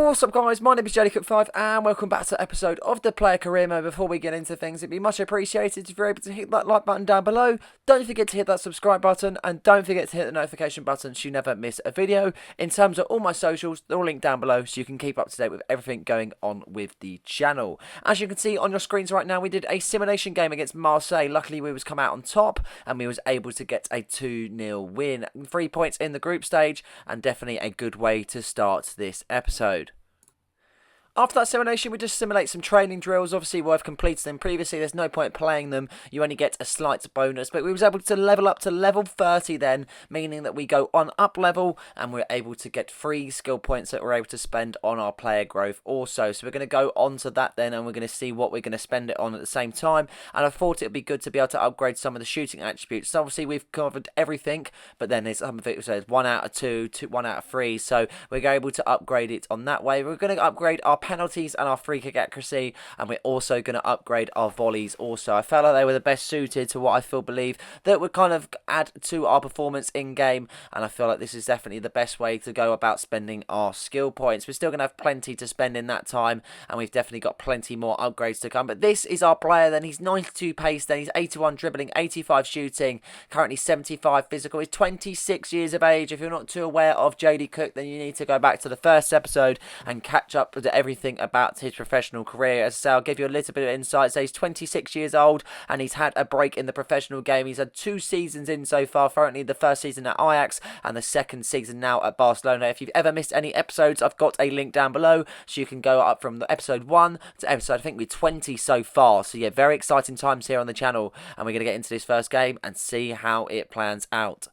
What's up guys, my name is JellyCook5 and welcome back to an episode of the Player Career Mode. Before we get into things, it'd be much appreciated if you're able to hit that like button down below. Don't forget to hit that subscribe button and don't forget to hit the notification button so you never miss a video. In terms of all my socials, they're all linked down below so you can keep up to date with everything going on with the channel. As you can see on your screens right now, we did a simulation game against Marseille. Luckily we was come out on top and we was able to get a 2-0 win. 3 points in the group stage and definitely a good way to start this episode. After that simulation, we just simulate some training drills. Obviously, we've completed them previously. There's no point playing them. You only get a slight bonus. But we was able to level up to level 30 then, meaning that we go on up level and we're able to get free skill points that we're able to spend on our player growth also. So we're going to go on to that then and we're going to see what we're going to spend it on at the same time. And I thought it would be good to be able to upgrade some of the shooting attributes. So obviously, we've covered everything, but then there's some of it says 1 out of 2, 1 out of 3. So we're able to upgrade it on that way. We're going to upgrade our penalties and our free kick accuracy, and we're also going to upgrade our volleys also. I felt like they were the best suited to what I believe that would kind of add to our performance in game, and I feel like this is definitely the best way to go about spending our skill points. We're still going to have plenty to spend in that time, and we've definitely got plenty more upgrades to come. But this is our player then. He's 92 pace then, he's 81 dribbling, 85 shooting, currently 75 physical. He's 26 years of age. If you're not too aware of JD Cook, then you need to go back to the first episode and catch up with everything about his professional career. As I say, I'll give you a little bit of insight. So he's 26 years old and he's had a break in the professional game. He's had 2 seasons in so far. Currently the first season at Ajax and the second season now at Barcelona. If you've ever missed any episodes, I've got a link down below so you can go up from the episode 1 to episode, I think we're 20 so far. So yeah, very exciting times here on the channel, and we're going to get into this first game and see how it plans out.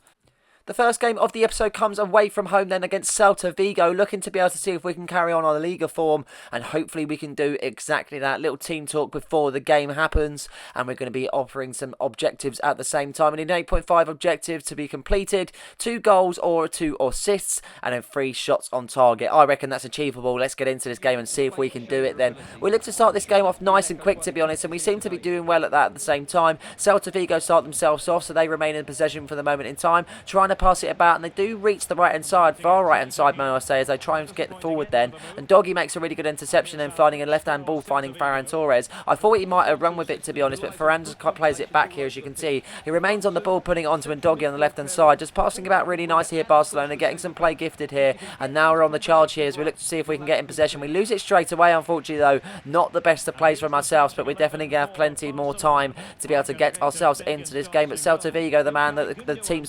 The first game of the episode comes away from home then against Celta Vigo, looking to be able to see if we can carry on our Liga form, and hopefully we can do exactly that. Little team talk before the game happens, and we're going to be offering some objectives at the same time. We need an 8.5 objective to be completed, 2 goals or 2 assists, and then 3 shots on target. I reckon that's achievable. Let's get into this game and see if we can do it then. We look to start this game off nice and quick, to be honest, and we seem to be doing well at that at the same time. Celta Vigo start themselves off, so they remain in possession for the moment in time, trying to pass it about, and they do reach the right hand side, far right hand side may I say, as they try and get forward then, and Doggy makes a really good interception and finding a left hand ball, finding Ferran Torres. I thought he might have run with it, to be honest, but Ferran just plays it back here, as you can see. He remains on the ball, putting it onto Doggy on the left hand side, just passing about really nicely here, Barcelona getting some play gifted here, and now we're on the charge here as we look to see if we can get in possession. We lose it straight away, unfortunately though, not the best of plays from ourselves, but we're definitely going to have plenty more time to be able to get ourselves into this game. But Celta Vigo, the team,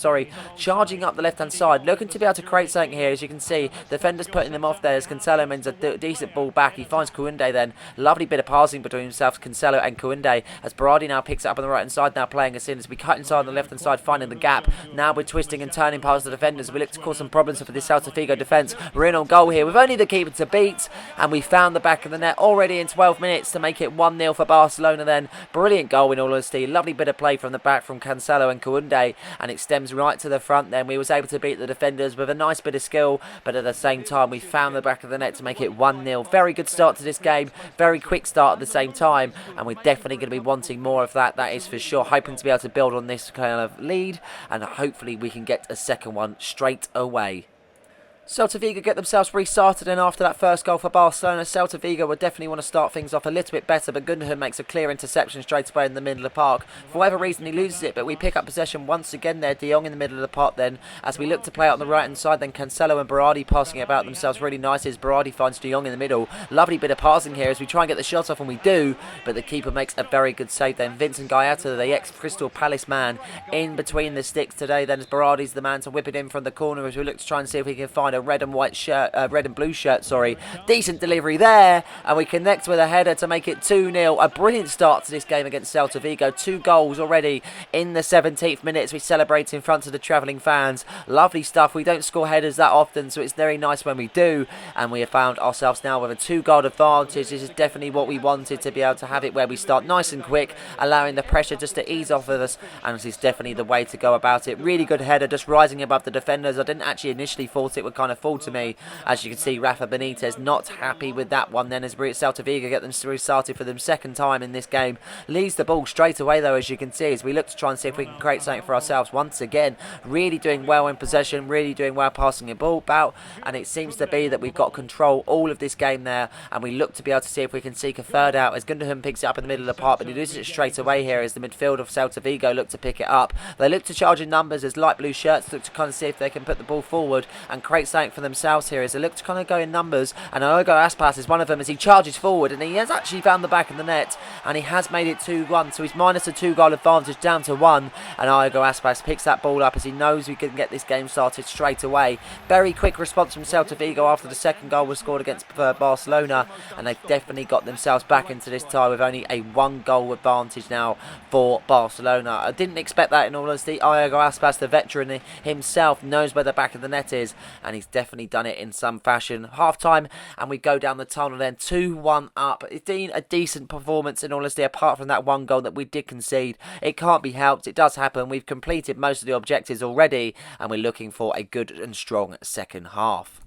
charging up the left hand side, looking to be able to create something here. As you can see, defenders putting them off there as Cancelo wins a decent ball back. He finds Kounde then, lovely bit of passing between himself, Cancelo and Kounde, as Berardi now picks it up on the right hand side, now playing us in as we cut inside on the left hand side, finding the gap. Now we're twisting and turning past the defenders. We look to cause some problems for this Celta Vigo defence. We're in on goal here with only the keeper to beat, and we found the back of the net already in 12 minutes to make it 1-0 for Barcelona then. Brilliant goal in all honesty, lovely bit of play from the back from Cancelo and Kounde, and it stems right to the front then. We was able to beat the defenders with a nice bit of skill, but at the same time we found the back of the net to make it 1-0. Very good start to this game, very quick start at the same time, and we're definitely going to be wanting more of that is for sure. Hoping to be able to build on this kind of lead, and hopefully we can get a second one straight away. Celta Vigo get themselves restarted, and after that first goal for Barcelona, Celta Vigo would definitely want to start things off a little bit better, but Gundogan makes a clear interception straight away in the middle of the park. For whatever reason he loses it, but we pick up possession once again there. De Jong in the middle of the park then, as we look to play out on the right hand side, then Cancelo and Berardi passing it about themselves really nice as Berardi finds De Jong in the middle. Lovely bit of passing here as we try and get the shot off, and we do, but the keeper makes a very good save then. Vincent Gaiata, the ex-Crystal Palace man, in between the sticks today then, as Berardi's the man to whip it in from the corner as we look to try and see if we can find a red and white shirt. Red and blue shirt, decent delivery there, and we connect with a header to make it 2-0. A brilliant start to this game against Celta Vigo. 2 goals already in the 17th minute as we celebrate in front of the travelling fans. Lovely stuff. We don't score headers that often, so it's very nice when we do, and we have found ourselves now with a 2-goal advantage. This is definitely what we wanted, to be able to have it where we start nice and quick, allowing the pressure just to ease off of us, and this is definitely the way to go about it. Really good header, just rising above the defenders. I didn't actually initially thought it would kind of fall to me. As you can see, Rafa Benitez not happy with that one then, as Celta Vigo get them restarted for them second time in this game. Leaves the ball straight away though, as you can see, as we look to try and see if we can create something for ourselves once again. Really doing well in possession, really doing well passing the ball about, and it seems to be that we've got control all of this game there, and we look to be able to see if we can seek a third out, as Gundogan picks it up in the middle of the park, but he loses it straight away here as the midfield of Celta Vigo look to pick it up. They look to charge in numbers as light blue shirts look to kind of see if they can put the ball forward and create something for themselves here, as they look to kind of go in numbers, and Iogo Aspas is one of them as he charges forward, and he has actually found the back of the net, and he has made it 2-1, so he's minus a 2-goal advantage down to 1, and Iogo Aspas picks that ball up as he knows we can get this game started straight away. Very quick response from Celta Vigo after the second goal was scored against Barcelona, and they've definitely got themselves back into this tie with only a 1-goal advantage now for Barcelona. I didn't expect that, in all honesty. Iogo Aspas, the veteran himself, knows where the back of the net is, and he's definitely done it in some fashion. Half time, and we go down the tunnel then 2-1 up. It's been a decent performance, in all honesty, apart from that one goal that we did concede. It can't be helped, it does happen. We've completed most of the objectives already, and we're looking for a good and strong second half.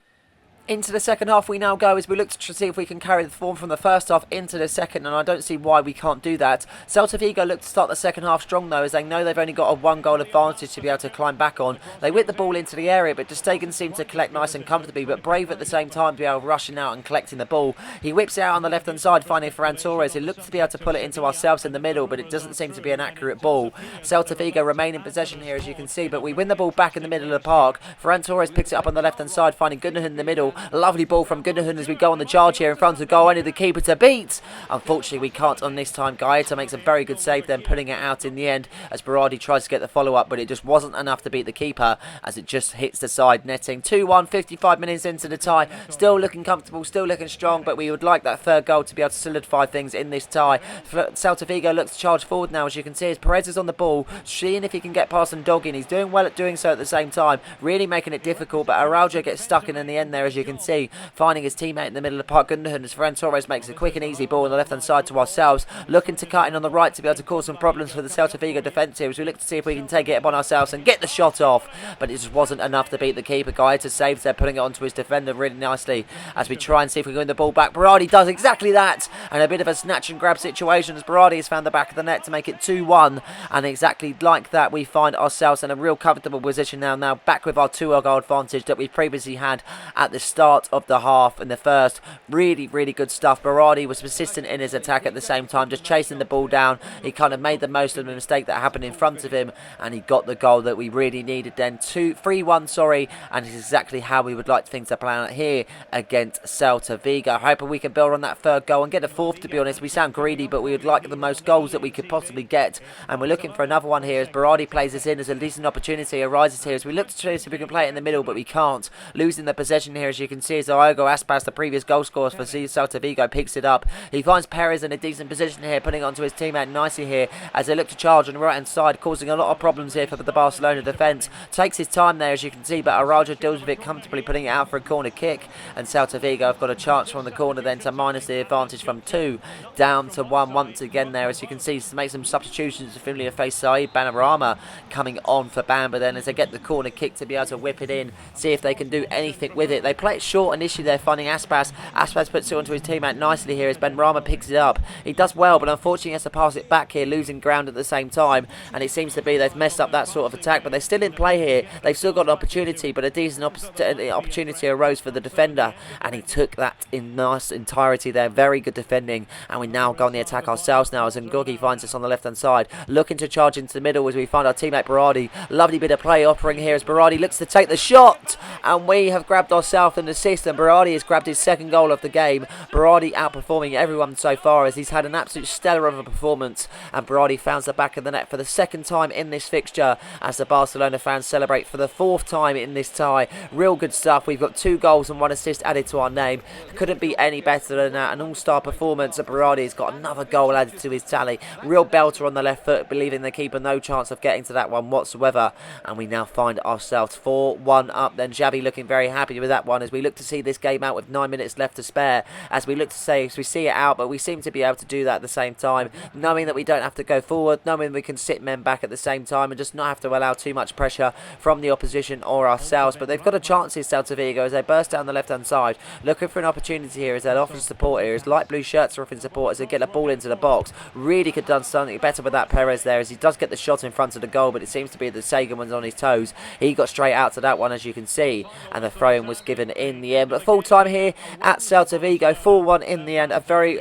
Into the second half we now go, as we look to see if we can carry the form from the first half into the second, and I don't see why we can't do that. Celta Vigo look to start the second half strong though, as they know they've only got a 1-goal advantage to be able to climb back on. They whip the ball into the area, but Stegen seems to collect nice and comfortably, but brave at the same time to be able to rushing out and collecting the ball. He whips it out on the left hand side, finding Ferran Torres. He looks to be able to pull it into ourselves in the middle, but it doesn't seem to be an accurate ball. Celta Vigo remain in possession here, as you can see, but we win the ball back in the middle of the park. Ferran Torres picks it up on the left hand side, finding Gundogan in the middle. Lovely ball from Gundogan as we go on the charge here in front of the goal. Only the keeper to beat. Unfortunately, we can't on this time. Gaeta makes a very good save, then putting it out in the end as Berardi tries to get the follow-up, but it just wasn't enough to beat the keeper as it just hits the side netting. 2-1, 55 minutes into the tie. Still looking comfortable, still looking strong, but we would like that third goal to be able to solidify things in this tie. Celta Vigo looks to charge forward now, as you can see, as Perez is on the ball, seeing if he can get past Ndogi. He's doing well at doing so at the same time, really making it difficult, but Araujo gets stuck in the end there, as you can see, finding his teammate in the middle of the park, Gundogan, as Ferran Torres makes a quick and easy ball on the left hand side to ourselves, looking to cut in on the right to be able to cause some problems for the Celta Vigo defence here, as we look to see if we can take it upon ourselves and get the shot off, but it just wasn't enough to beat the keeper. Gaeta saves there, putting it onto his defender really nicely as we try and see if we can win the ball back. Berardi does exactly that, and a bit of a snatch and grab situation as Berardi has found the back of the net to make it 2-1, and exactly like that we find ourselves in a real comfortable position now back with our 2-goal advantage that we previously had at the start of the half in the first. Really good stuff. Berardi was persistent in his attack at the same time, just chasing the ball down. He kind of made the most of the mistake that happened in front of him, and he got the goal that we really needed then. 3-1, and it's exactly how we would like things to play out here against Celta Vigo. Hoping we can build on that third goal and get a fourth, to be honest. We sound greedy, but we would like the most goals that we could possibly get, and we're looking for another one here as Berardi plays this in, as a decent opportunity arises here as we look to see if we can play it in the middle, but we can't. Losing the possession here, as you can see, as Iogo Aspas, the previous goal scorers for Celta Vigo, picks it up. He finds Perez in a decent position here, putting it onto his teammate nicely here as they look to charge on the right hand side, causing a lot of problems here for the Barcelona defence. Takes his time there, as you can see, but Araujo deals with it comfortably, putting it out for a corner kick, and Celta Vigo have got a chance from the corner then to minus the advantage from 2 down to 1 once again there, as you can see, to make some substitutions. The familiar face Saeed Banarama coming on for Bamba then as they get the corner kick to be able to whip it in, see if they can do anything with it. They play it short initially, they're finding Aspas. Aspas puts it onto his teammate nicely here as Benrahma picks it up. He does well, but unfortunately he has to pass it back here, losing ground at the same time, and it seems to be they've messed up that sort of attack, but they're still in play here. They've still got an opportunity, but a decent opportunity arose for the defender, and he took that in nice entirety there. Very good defending, and we now go on the attack ourselves now as Ngogi finds us on the left hand side, looking to charge into the middle as we find our teammate Berardi. Lovely bit of play offering here as Berardi looks to take the shot, and we have grabbed ourselves an assist, and Berardi has grabbed his second goal of the game. Berardi outperforming everyone so far as he's had an absolute stellar of a performance, and Berardi founds the back of the net for the second time in this fixture as the Barcelona fans celebrate for the fourth time in this tie. Real good stuff. We've got 2 goals and 1 assist added to our name. Couldn't be any better than that. An all-star performance. Berardi's got another goal added to his tally. Real belter on the left foot, believing the keeper no chance of getting to that one whatsoever, and we now find ourselves 4-1 up then. Xavi looking very happy with that one as we look to see this game out with 9 minutes left to spare, as we look to say, as we see it out, but we seem to be able to do that at the same time, knowing that we don't have to go forward, knowing we can sit men back at the same time and just not have to allow too much pressure from the opposition or ourselves. But they've got a chance here, Celta Vigo, as they burst down the left-hand side, looking for an opportunity here as they're offering support here, as light blue shirts are offering support as they get the ball into the box. Really could have done something better with that Perez there, as he does get the shot in front of the goal, but it seems to be that Sagan was on his toes. He got straight out to that one, as you can see, and the throw-in was given in the end. But full time here at Celta Vigo, 4-1 in the end. A very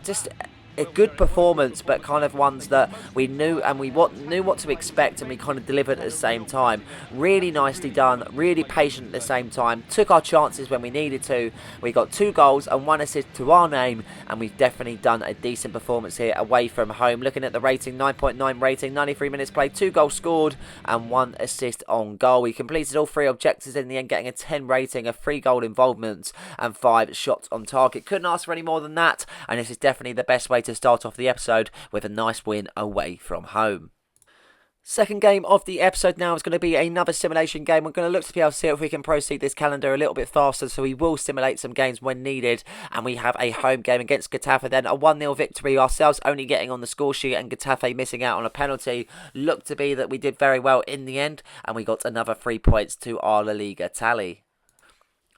just a good performance, but kind of ones that we knew and we knew what to expect, and we kind of delivered at the same time. Really nicely done, really patient at the same time. Took our chances when we needed to. We got 2 goals and 1 assist to our name, and we've definitely done a decent performance here away from home. Looking at the rating, 9.9 rating, 93 minutes played, 2 goals scored and 1 assist on goal. We completed all 3 objectives in the end, getting a 10 rating, a 3 goal involvement and 5 shots on target. Couldn't ask for any more than that, and this is definitely the best way to start off the episode, with a nice win away from home. Second game of the episode now is going to be another simulation game. We're going to look to be able to see if we can proceed this calendar a little bit faster, so we will simulate some games when needed. And we have a home game against Getafe, then a 1-0 victory, ourselves only getting on the score sheet and Getafe missing out on a penalty. Looked to be that we did very well in the end, and we got another 3 points to our La Liga tally.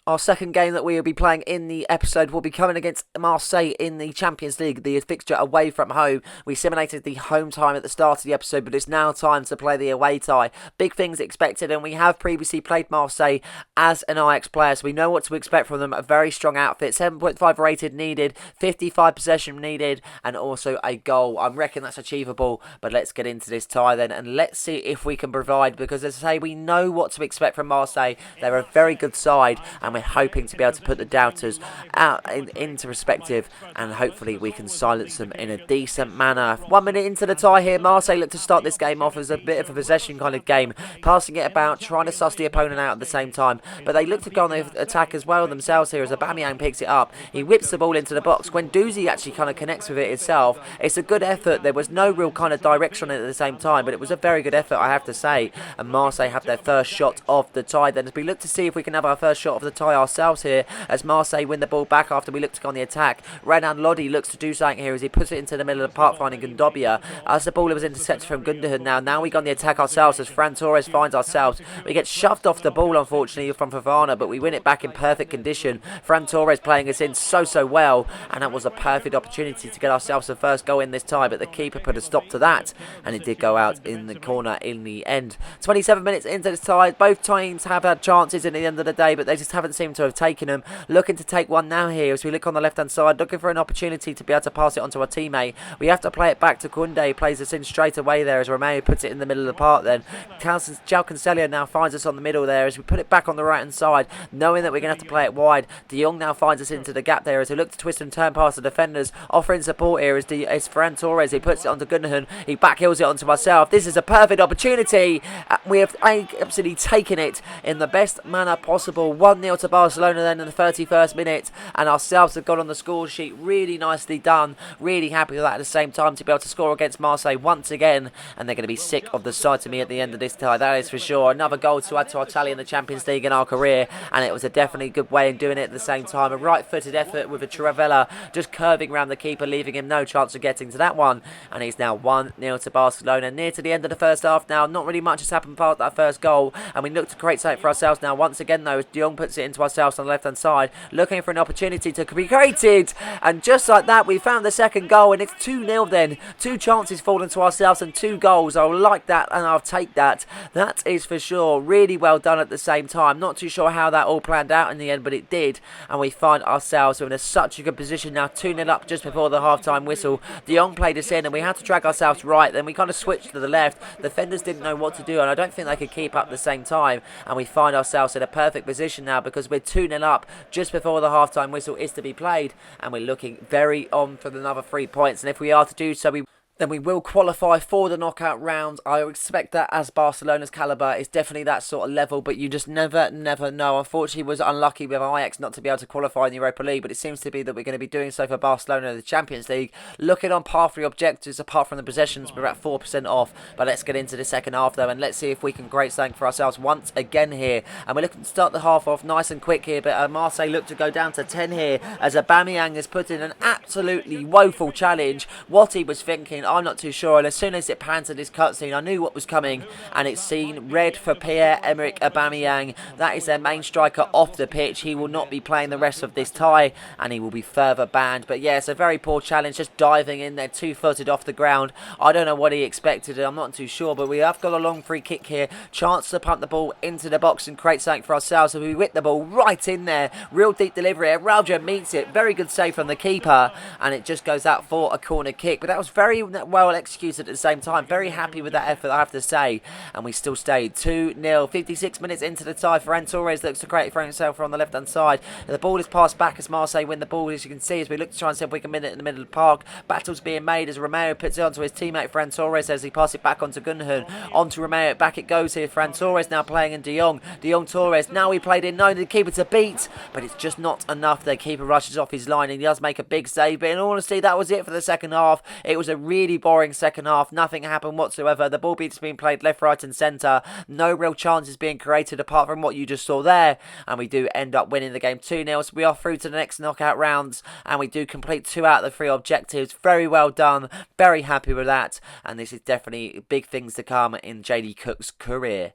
Our second game that we will be playing in the episode will be coming against Marseille in the Champions League, the fixture away from home. We simulated the home time at the start of the episode, but it's now time to play the away tie. Big things expected, and we have previously played Marseille as an Ajax player, so we know what to expect from them. A very strong outfit, 7.5 rated needed, 55 possession needed, and also a goal. I reckon that's achievable, but let's get into this tie then, and let's see if we can provide, because as I say, we know what to expect from Marseille. They're a very good side, and we're hoping to be able to put the doubters out into perspective, and hopefully we can silence them in a decent manner. 1 minute into the tie here, Marseille look to start this game off as a bit of a possession kind of game, passing it about, trying to suss the opponent out at the same time, but they look to go on the attack as well themselves here as Aubameyang picks it up. He whips the ball into the box. Guendouzi actually kind of connects with it itself. It's a good effort. There was no real kind of direction on it at the same time, but it was a very good effort, I have to say, and Marseille have their first shot of the tie then, as we look to see if we can have our first shot of the tie ourselves here, as Marseille win the ball back after we look to go on the attack. Renan Lodi looks to do something here as he puts it into the middle of the park, finding Gundobia as the ball was intercepted from Gundogan. Now we go on the attack ourselves as Fran Torres finds ourselves. We get shoved off the ball, unfortunately, from Fofana, but we win it back in perfect condition. Fran Torres playing us in so well, and that was a perfect opportunity to get ourselves the first goal in this tie, but the keeper put a stop to that, and it did go out in the corner in the end. 27 minutes into this tie, both teams have had chances at the end of the day, but they just haven't seemed to have taken them. Looking to take one now here as we look on the left hand side, looking for an opportunity to be able to pass it on to our teammate. We have to play it back to Koundé, plays us in straight away there as Romeo puts it in the middle of the park then. João Cancelo now finds us on the middle there as we put it back on the right hand side, knowing that we're going to have to play it wide. De Jong now finds us into the gap there as we look to twist and turn past the defenders, offering support here as Ferran Torres. He puts it onto Gundogan, he backheels it onto myself. This is a perfect opportunity. We have absolutely taken it in the best manner possible. 1-0 to Barcelona then in the 31st minute, and ourselves have got on the score sheet. Really nicely done. Really happy with that at the same time, to be able to score against Marseille once again, and they're going to be sick of the sight of me at the end of this tie, that is for sure. Another goal to add to our tally in the Champions League in our career, and it was a definitely good way of doing it at the same time. A right-footed effort with a Travella just curving around the keeper, leaving him no chance of getting to that one, and he's now 1-0 to Barcelona. Near to the end of the first half now. Not really much has happened past that first goal, and we look to create something for ourselves now once again though, as De Jong puts it into ourselves on the left hand side, looking for an opportunity to be created, and just like that we found the second goal, and it's 2-0 then. 2 chances falling to ourselves and 2 goals. I'll like that and I'll take that. That is for sure. Really well done at the same time. Not too sure how that all planned out in the end, but it did, and we find ourselves in such a good position now, 2-0 up just before the half-time whistle. De Jong played us in and we had to drag ourselves right, then we kind of switched to the left. The defenders didn't know what to do, and I don't think they could keep up at the same time, and we find ourselves in a perfect position now because we're 2-0 up just before the half-time whistle is to be played, and we're looking very on for another 3 points, and if we are to do so, then we will qualify for the knockout rounds. I expect that, as Barcelona's calibre is definitely that sort of level, but you just never know. Unfortunately, it was unlucky with Ajax not to be able to qualify in the Europa League, but it seems to be that we're going to be doing so for Barcelona in the Champions League. Looking on par for the objectives, apart from the possessions, we're at 4% off, but let's get into the second half though, and let's see if we can create something for ourselves once again here. And we're looking to start the half off nice and quick here, but Marseille look to go down to 10 here, as Aubameyang has put in an absolutely woeful challenge. What he was thinking, I'm not too sure, and as soon as it panned to this cutscene, I knew what was coming, and it's seen red for Pierre-Emerick Aubameyang. That is their main striker off the pitch. He will not be playing the rest of this tie, and he will be further banned. But yeah, it's a very poor challenge, just diving in there, two-footed off the ground. I don't know what he expected, I'm not too sure, but we have got a long free kick here. Chance to pump the ball into the box and create something for ourselves, so we whip the ball right in there. Real deep delivery. Rauja meets it. Very good save from the keeper, and it just goes out for a corner kick. But that was very well executed at the same time. Very happy with that effort, I have to say. And we still stayed 2-0. 56 minutes into the tie. Ferran Torres looks to create for himself on the left-hand side. And the ball is passed back as Marseille win the ball, as you can see, as we look to try and see if we can win it in the middle of the park. Battles being made as Romeo puts it onto his teammate Ferran Torres as he passes it back onto Gundogan. Onto Romeo. Back it goes here. Ferran Torres now playing in De Jong. De Jong Torres. Now he played in. No, the keeper to beat. But it's just not enough. The keeper rushes off his line and he does make a big save. But in all honesty, that was it for the second half. It was a really boring second half. Nothing happened whatsoever. The ball beats being played left, right and centre. No real chances being created apart from what you just saw there. And we do end up winning the game 2-0. So we are through to the next knockout rounds. And we do complete 2 out of the 3 objectives. Very well done. Very happy with that. And this is definitely big things to come in JD Cook's career.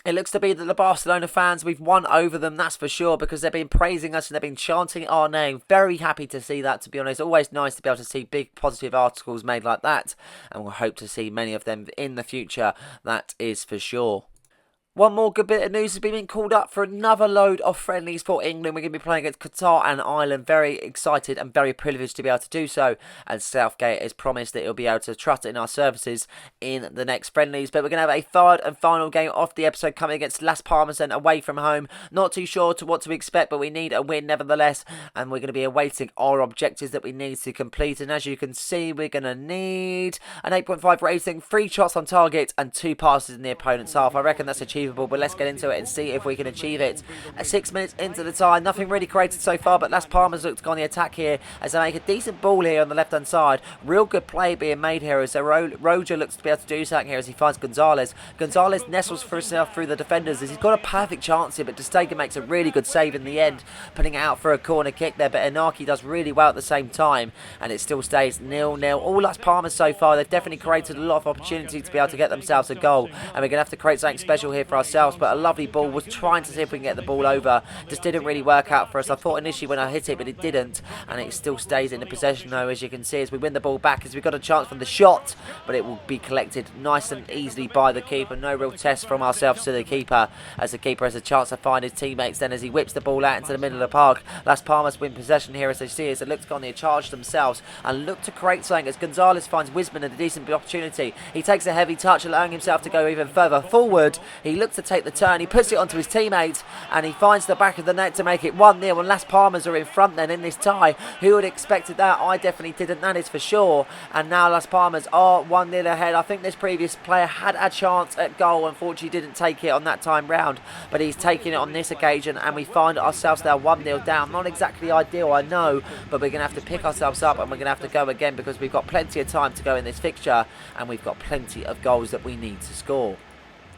It looks to be that the Barcelona fans, we've won over them, that's for sure, because they've been praising us and they've been chanting our name. Very happy to see that, to be honest. Always nice to be able to see big positive articles made like that. And we'll hope to see many of them in the future, that is for sure. One more good bit of news has been called up for another load of friendlies for England. We're going to be playing against Qatar and Ireland. Very excited and very privileged to be able to do so. And Southgate has promised that he'll be able to trust in our services in the next friendlies. But we're going to have a third and final game of the episode coming against Las Palmas and away from home. Not too sure to what to expect, but we need a win nevertheless. And we're going to be awaiting our objectives that we need to complete. And as you can see, we're going to need an 8.5 rating, 3 shots on target and 2 passes in the opponent's half. I reckon that's achievable. But let's get into it and see if we can achieve it. 6 minutes into the tie, nothing really created so far, but Las Palmas look to go on the attack here as they make a decent ball here on the left hand side. Real good play being made here as Roger looks to be able to do something here as he finds Gonzalez. Gonzalez nestles for himself through the defenders as he's got a perfect chance here, but De Stegen makes a really good save in the end, putting it out for a corner kick there, but Inaki does really well at the same time, and it still stays 0-0. All Las Palmas so far, they've definitely created a lot of opportunity to be able to get themselves a goal, and we're going to have to create something special here for ourselves. But a lovely ball, was trying to see if we can get the ball over, just didn't really work out for us. I thought initially when I hit it, but it didn't, and it still stays in the possession though, as you can see, as we win the ball back, as we got a chance from the shot, but it will be collected nice and easily by the keeper. No real test from ourselves to the keeper, as the keeper has a chance to find his teammates then as he whips the ball out into the middle of the park. Las Palmas win possession here as they see as it looks on the charge themselves and look to create something as Gonzalez finds Wisman a decent opportunity. He takes a heavy touch, allowing himself to go even further forward. He looks to take the turn, he puts it onto his teammate and he finds the back of the net to make it 1-0, and Las Palmas are in front then in this tie. Who would have expected that? I definitely didn't, that is for sure. And now Las Palmas are 1-0 ahead. I think this previous player had a chance at goal, unfortunately didn't take it on that time round, but he's taking it on this occasion and we find ourselves now 1-0 down. Not exactly ideal, I know, but we're going to have to pick ourselves up and we're going to have to go again because we've got plenty of time to go in this fixture and we've got plenty of goals that we need to score.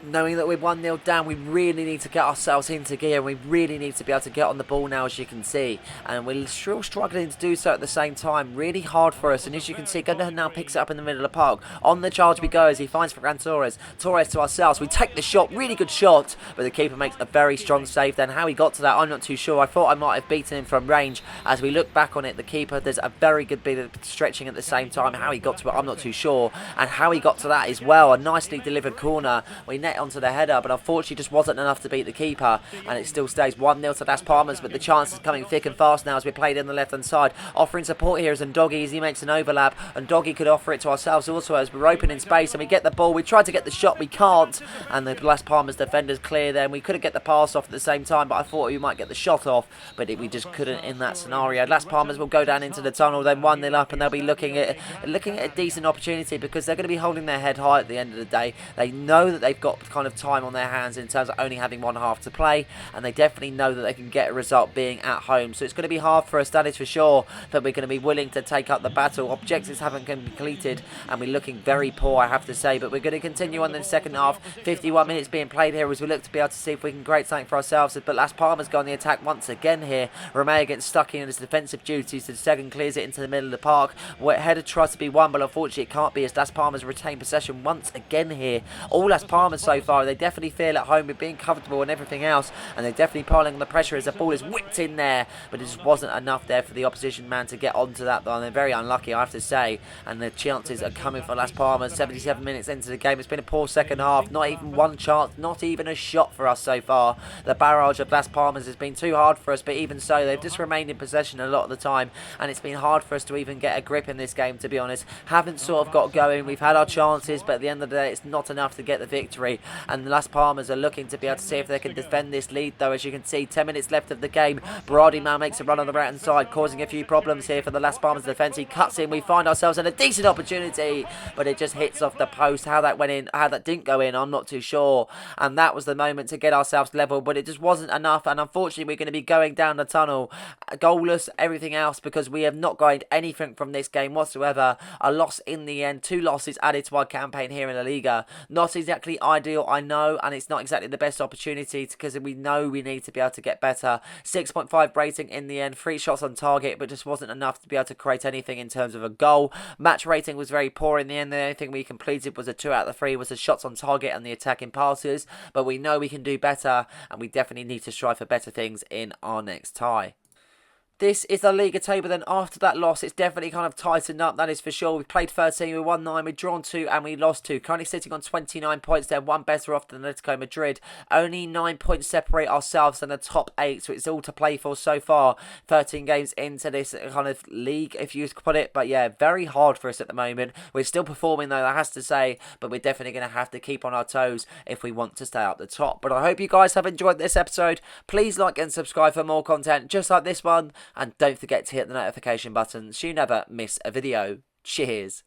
Knowing that we're 1-0 down, we really need to get ourselves into gear and we really need to be able to get on the ball now, as you can see, and we're still struggling to do so at the same time. Really hard for us, and as you can see, Gundogan now picks it up in the middle of the park. On the charge we go as he finds Ferran Torres. Torres to ourselves, we take the shot, really good shot, but the keeper makes a very strong save then. How he got to that, I'm not too sure. I thought I might have beaten him from range. As we look back on it, the keeper, there's a very good bit of stretching at the same time. How he got to it, I'm not too sure, and how he got to that as well. A nicely delivered corner. We net onto the header, but unfortunately just wasn't enough to beat the keeper, and it still stays 1-0 to Las Palmas, but the chance is coming thick and fast now as we played in the left-hand side. Offering support here is Ndoggy as he makes an overlap, and Doggy could offer it to ourselves also as we're open in space, and we get the ball. We tried to get the shot, we can't, and the Las Palmas defenders clear there, and we could have get the pass off at the same time, but I thought we might get the shot off, but we just couldn't in that scenario. Las Palmas will go down into the tunnel, then 1-0 up, and they'll be looking at a decent opportunity because they're going to be holding their head high at the end of the day. They know that they've got kind of time on their hands in terms of only having one half to play, and they definitely know that they can get a result being at home. So it's going to be hard for us, that is for sure, but we're going to be willing to take up the battle. Objectives haven't been completed, and we're looking very poor, I have to say, but we're going to continue on in the second half. 51 minutes being played here as we look to be able to see if we can create something for ourselves, but Las Palmas go on the attack once again here. Romeo gets stuck in his defensive duties, so the second clears it into the middle of the park. Header tries to be won, but unfortunately it can't be as Las Palmas retain possession once again here. All Las Palmas so far, they definitely feel at home with being comfortable and everything else, and they're definitely piling on the pressure as the ball is whipped in there, but it just wasn't enough there for the opposition man to get onto that, though. They're very unlucky, I have to say, and the chances are coming for Las Palmas. 77 minutes into the game, it's been a poor second half, not even one chance, not even a shot for us so far. The barrage of Las Palmas has been too hard for us, but even so, they've just remained in possession a lot of the time, and it's been hard for us to even get a grip in this game, to be honest. Haven't sort of got going. We've had our chances, but at the end of the day, it's not enough to get the victory, and Las Palmas are looking to be able to see if they can defend this lead, though. As you can see, 10 minutes left of the game. Berardi now makes a run on the right-hand side, causing a few problems here for the Las Palmas defence. He cuts in. We find ourselves in a decent opportunity, but it just hits off the post. How that went in, how that didn't go in, I'm not too sure, and that was the moment to get ourselves level, but it just wasn't enough, and unfortunately we're going to be going down the tunnel goalless, everything else, because we have not gained anything from this game whatsoever. A loss in the end, 2 losses added to our campaign here in La Liga. Not exactly ideal, I know, and it's not exactly the best opportunity because we know we need to be able to get better. 6.5 rating in the end, 3 shots on target, but just wasn't enough to be able to create anything in terms of a goal. Match rating was very poor in the end. The only thing we completed was a 2 out of 3 was the shots on target and the attacking passes, but we know we can do better, and we definitely need to strive for better things in our next tie. This is the Liga table. Then after that loss, it's definitely kind of tightened up, that is for sure. We've played 13, we won 9, we've drawn 2, and we lost 2. Currently sitting on 29 points there, 1 better off than Atletico Madrid. Only 9 points separate ourselves and the top 8, so it's all to play for so far. 13 games into this kind of league, if you put it. But yeah, very hard for us at the moment. We're still performing though, I have to say, but we're definitely going to have to keep on our toes if we want to stay up the top. But I hope you guys have enjoyed this episode. Please like and subscribe for more content just like this one. And don't forget to hit the notification button so you never miss a video. Cheers.